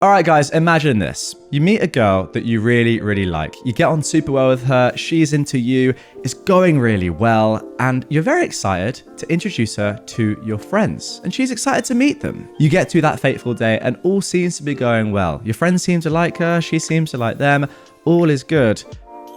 Alright guys, imagine this. You meet a girl that you really like. You get on super well with her, she's into you, it's going really well, and you're very excited to introduce her to your friends. And she's excited to meet them. You get to that fateful day and all seems to be going well. Your friends seem to like her, she seems to like them, all is good.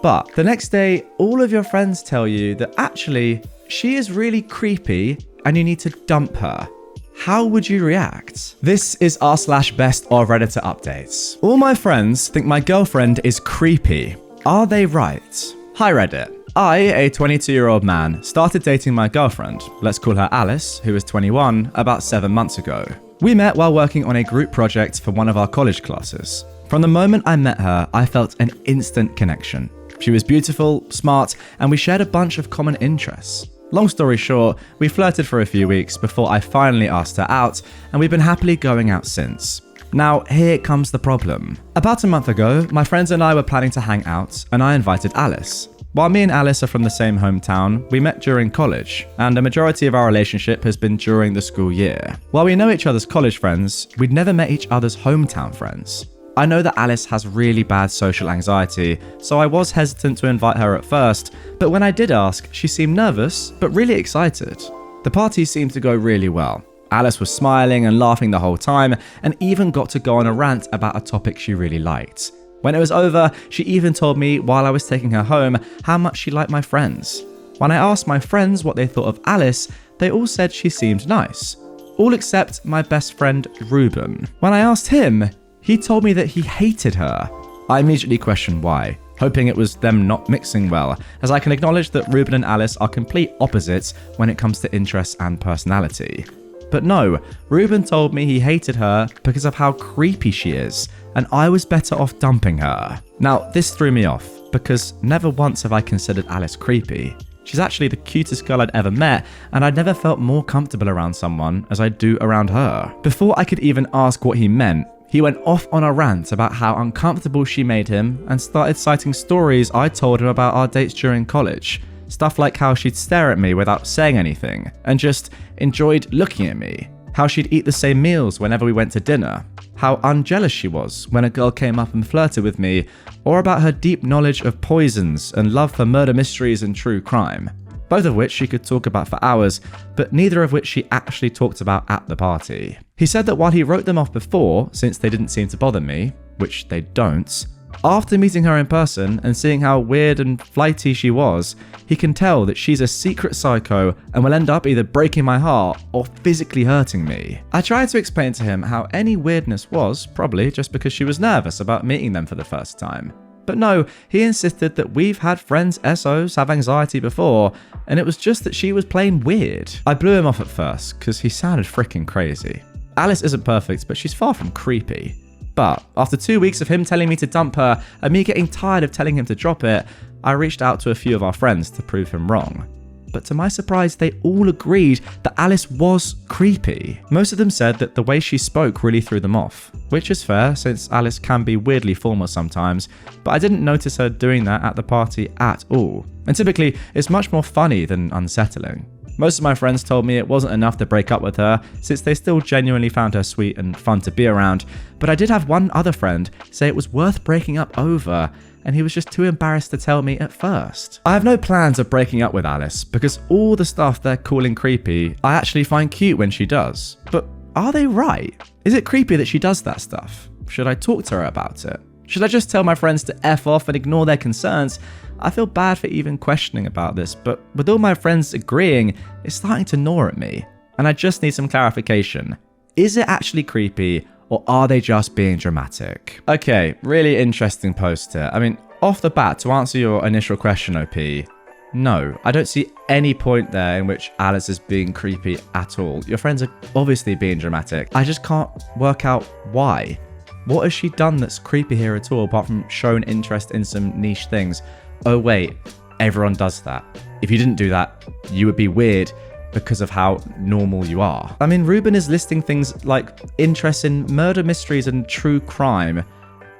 But the next day, all of your friends tell you that actually, she is really creepy and you need to dump her. How would you react? This is r/best of Redditor updates. All my friends think my girlfriend is creepy. Are they right? Hi Reddit. I, a 22-year-old man, started dating my girlfriend, let's call her Alice, who is 21, about 7 months ago. We met while working on a group project for one of our college classes. From the moment I met her, I felt an instant connection. She was beautiful, smart, and we shared a bunch of common interests. Long story short, we flirted for a few weeks before I finally asked her out, and we've been happily going out since. Now, here comes the problem. About a month ago, my friends and I were planning to hang out, and I invited Alice. While me and Alice are from the same hometown, we met during college, and a majority of our relationship has been during the school year. While we know each other's college friends, we'd never met each other's hometown friends. I know that Alice has really bad social anxiety, so I was hesitant to invite her at first, but when I did ask, she seemed nervous, but really excited. The party seemed to go really well. Alice was smiling and laughing the whole time, and even got to go on a rant about a topic she really liked. When it was over, she even told me while I was taking her home how much she liked my friends. When I asked my friends what they thought of Alice, they all said she seemed nice. All except my best friend, Ruben. When I asked him, he told me that he hated her. I immediately questioned why, hoping it was them not mixing well, as I can acknowledge that Ruben and Alice are complete opposites when it comes to interests and personality. But no, Ruben told me he hated her because of how creepy she is, and I was better off dumping her. Now, this threw me off, because never once have I considered Alice creepy. She's actually the cutest girl I'd ever met, and I'd never felt more comfortable around someone as I do around her. Before I could even ask what he meant, he went off on a rant about how uncomfortable she made him and started citing stories I told him about our dates during college. Stuff like how she'd stare at me without saying anything and just enjoyed looking at me. How she'd eat the same meals whenever we went to dinner. How unjealous she was when a girl came up and flirted with me, or about her deep knowledge of poisons and love for murder mysteries and true crime. Both of which she could talk about for hours, but neither of which she actually talked about at the party. He said that while he wrote them off before, since they didn't seem to bother me, which they don't, after meeting her in person and seeing how weird and flighty she was, he can tell that she's a secret psycho and will end up either breaking my heart or physically hurting me. I tried to explain to him how any weirdness was probably just because she was nervous about meeting them for the first time. But no, he insisted that we've had friends SOs have anxiety before, and it was just that she was plain weird. I blew him off at first, because he sounded freaking crazy. Alice isn't perfect, but she's far from creepy. But after 2 weeks of him telling me to dump her, and me getting tired of telling him to drop it, I reached out to a few of our friends to prove him wrong. But to my surprise, they all agreed that Alice was creepy. Most of them said that the way she spoke really threw them off, which is fair since Alice can be weirdly formal sometimes, but I didn't notice her doing that at the party at all. And typically, it's much more funny than unsettling. Most of my friends told me it wasn't enough to break up with her, since they still genuinely found her sweet and fun to be around, but I did have one other friend say it was worth breaking up over, and he was just too embarrassed to tell me at first. I have no plans of breaking up with Alice, because all the stuff they're calling creepy, I actually find cute when she does. But are they right? Is it creepy that she does that stuff? Should I talk to her about it? Should I just tell my friends to F off and ignore their concerns? I feel bad for even questioning about this, but with all my friends agreeing, it's starting to gnaw at me. And I just need some clarification. Is it actually creepy, or are they just being dramatic? Okay, really interesting post here. I mean, off the bat, to answer your initial question, OP, no, I don't see any point there in which Alice is being creepy at all. Your friends are obviously being dramatic. I just can't work out why. What has she done that's creepy here at all, apart from showing interest in some niche things? Oh wait, everyone does that. If you didn't do that, you would be weird because of how normal you are. I mean, Ruben is listing things like interest in murder mysteries and true crime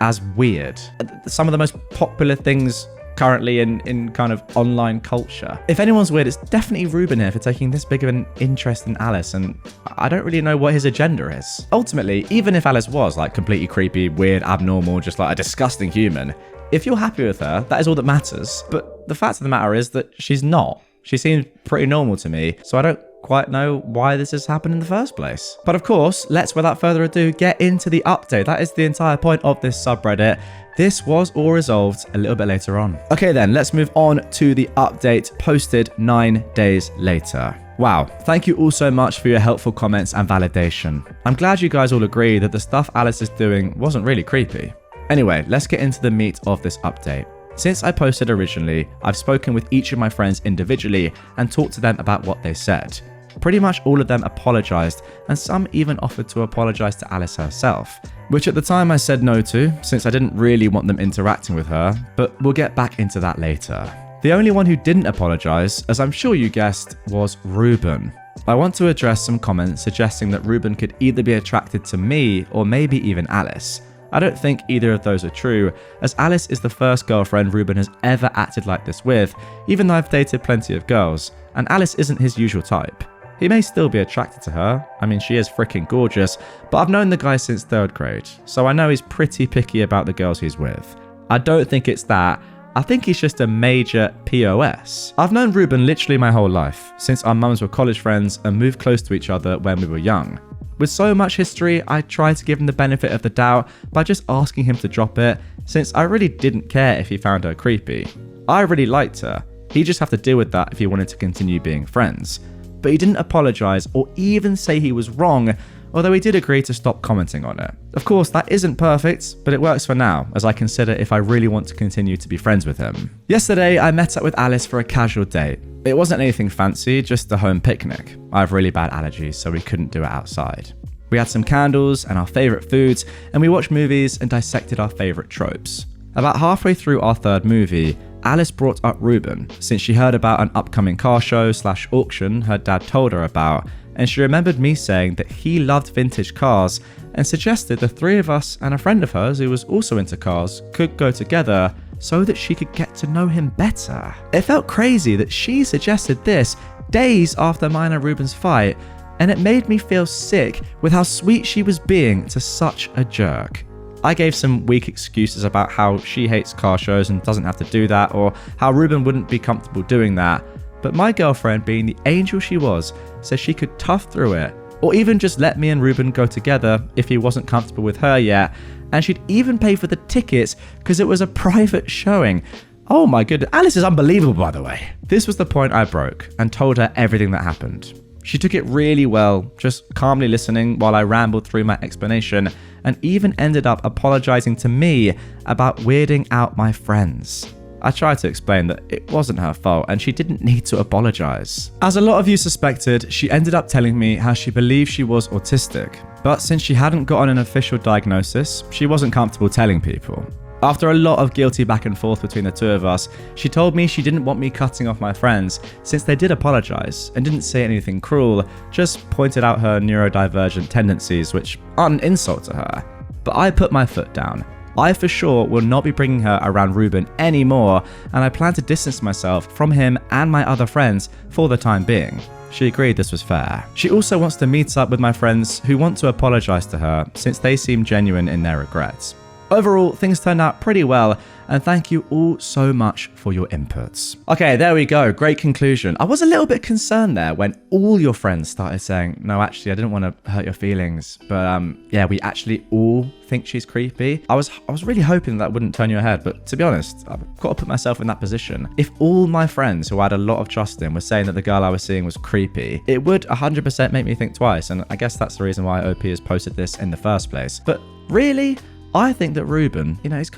as weird. Some of the most popular things currently in kind of online culture. If anyone's weird, it's definitely Ruben here for taking this big of an interest in Alice, and I don't really know what his agenda is. Ultimately, even if Alice was like completely creepy, weird, abnormal, just like a disgusting human, if you're happy with her, that is all that matters. But the fact of the matter is that she's not. She seems pretty normal to me, so I don't quite know why this has happened in the first place. But of course, let's without further ado get into the update. That is the entire point of this subreddit. This was all resolved a little bit later on. Okay then, let's move on to the update posted 9 days later. Wow, thank you all so much for your helpful comments and validation. I'm glad you guys all agree that the stuff Alice is doing wasn't really creepy. Anyway, let's get into the meat of this update. Since I posted originally, I've spoken with each of my friends individually and talked to them about what they said. Pretty much all of them apologized, and some even offered to apologize to Alice herself, which at the time I said no to, since I didn't really want them interacting with her, but we'll get back into that later. The only one who didn't apologize, as I'm sure you guessed, was Ruben. I want to address some comments suggesting that Ruben could either be attracted to me or maybe even Alice. I don't think either of those are true, as Alice is the first girlfriend Ruben has ever acted like this with, even though I've dated plenty of girls, and Alice isn't his usual type. He may still be attracted to her, I mean she is freaking gorgeous, but I've known the guy since 3rd grade, so I know he's pretty picky about the girls he's with. I don't think it's that, I think he's just a major POS. I've known Ruben literally my whole life, since our mums were college friends and moved close to each other when we were young. With so much history, I tried to give him the benefit of the doubt by just asking him to drop it, since I really didn't care if he found her creepy. I really liked her, he'd just have to deal with that if he wanted to continue being friends. But he didn't apologise or even say he was wrong, although he did agree to stop commenting on it. Of course, that isn't perfect, but it works for now, as I consider if I really want to continue to be friends with him. Yesterday, I met up with Alice for a casual date. It wasn't anything fancy, just a home picnic. I have really bad allergies, so we couldn't do it outside. We had some candles and our favourite foods, and we watched movies and dissected our favourite tropes. About halfway through our 3rd movie, Alice brought up Ruben, since she heard about an upcoming car show / auction her dad told her about, and she remembered me saying that he loved vintage cars and suggested the 3 of us and a friend of hers who was also into cars could go together so that she could get to know him better. It felt crazy that she suggested this days after mine and Ruben's fight, and it made me feel sick with how sweet she was being to such a jerk. I gave some weak excuses about how she hates car shows and doesn't have to do that, or how Ruben wouldn't be comfortable doing that, but my girlfriend, being the angel she was, said she could tough through it, or even just let me and Ruben go together if he wasn't comfortable with her yet, and she'd even pay for the tickets because it was a private showing. Oh my goodness, Alice is unbelievable, by the way. This was the point I broke and told her everything that happened. She took it really well, just calmly listening while I rambled through my explanation, and even ended up apologizing to me about weirding out my friends. I tried to explain that it wasn't her fault and she didn't need to apologize. As a lot of you suspected, she ended up telling me how she believed she was autistic, but since she hadn't gotten an official diagnosis, she wasn't comfortable telling people. After a lot of guilty back and forth between the 2 of us, she told me she didn't want me cutting off my friends since they did apologize and didn't say anything cruel, just pointed out her neurodivergent tendencies, which aren't an insult to her. But I put my foot down. I for sure will not be bringing her around Ruben anymore, and I plan to distance myself from him and my other friends for the time being. She agreed this was fair. She also wants to meet up with my friends who want to apologize to her since they seem genuine in their regrets. Overall, things turned out pretty well, and thank you all so much for your inputs. Okay, there we go. Great conclusion. I was a little bit concerned there when all your friends started saying, no, actually, I didn't want to hurt your feelings, but yeah, we actually all think she's creepy. I was really hoping that wouldn't turn your head, but to be honest, I've got to put myself in that position. If all my friends who I had a lot of trust in were saying that the girl I was seeing was creepy, it would 100% make me think twice, and I guess that's the reason why OP has posted this in the first place. But really, I think that Ruben, he's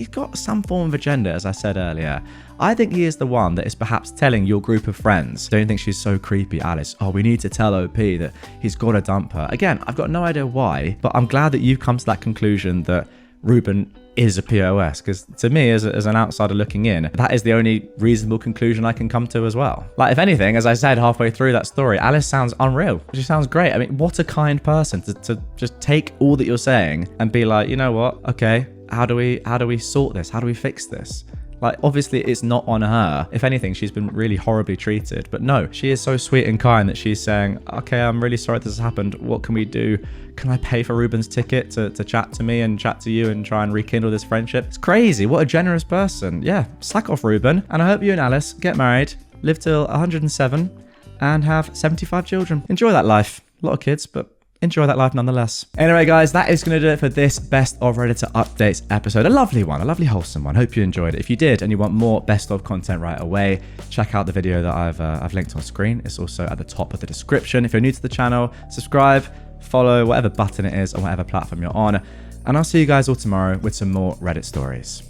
got some form of agenda, as I said earlier. I think he is the one that is perhaps telling your group of friends, don't think she's so creepy, Alice. Oh, we need to tell OP that he's got to dump her. Again, I've got no idea why, but I'm glad that you've come to that conclusion that Ruben is a POS, because to me, as an outsider looking in, that is the only reasonable conclusion I can come to as well. Like, if anything, as I said halfway through that story, Alice sounds unreal. She sounds great. I mean, what a kind person to just take all that you're saying and be like, you know what? Okay, how do we sort this? How do we fix this? Like, obviously it's not on her. If anything, she's been really horribly treated. But no, she is so sweet and kind that she's saying, okay, I'm really sorry this has happened. What can we do? Can I pay for Ruben's ticket to chat to me and chat to you and try and rekindle this friendship? It's crazy. What a generous person. Yeah, slack off, Ruben. And I hope you and Alice get married, live till 107, and have 75 children. Enjoy that life. A lot of kids, but enjoy that life nonetheless. Anyway, guys, that is going to do it for this Best of Redditor Updates episode. A lovely one, a lovely wholesome one. Hope you enjoyed it. If you did and you want more Best of content right away, check out the video that I've linked on screen. It's also at the top of the description. If you're new to the channel, subscribe, follow, whatever button it is on whatever platform you're on. And I'll see you guys all tomorrow with some more Reddit stories.